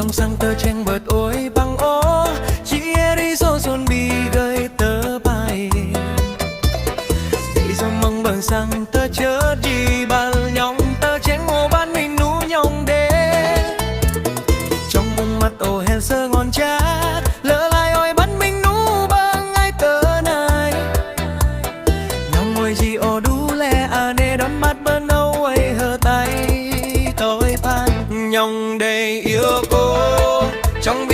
lòng sang tơ chen bớt ôi bằng ô chỉ đi số xuân bi gây tớ bay đi do mong bờ sang tơ chớ đi bal nhong tơ chen ngô ban mình nú nhong đê trong mông mặt ô hèn sơ ngon cha lỡ lại ôi ban mình nú băng ai tớ này nhong ngồi gì ô đu lẹ à nê đón mắt bên âu ấy hơ tay tôi phan nhong đây yêu cô trong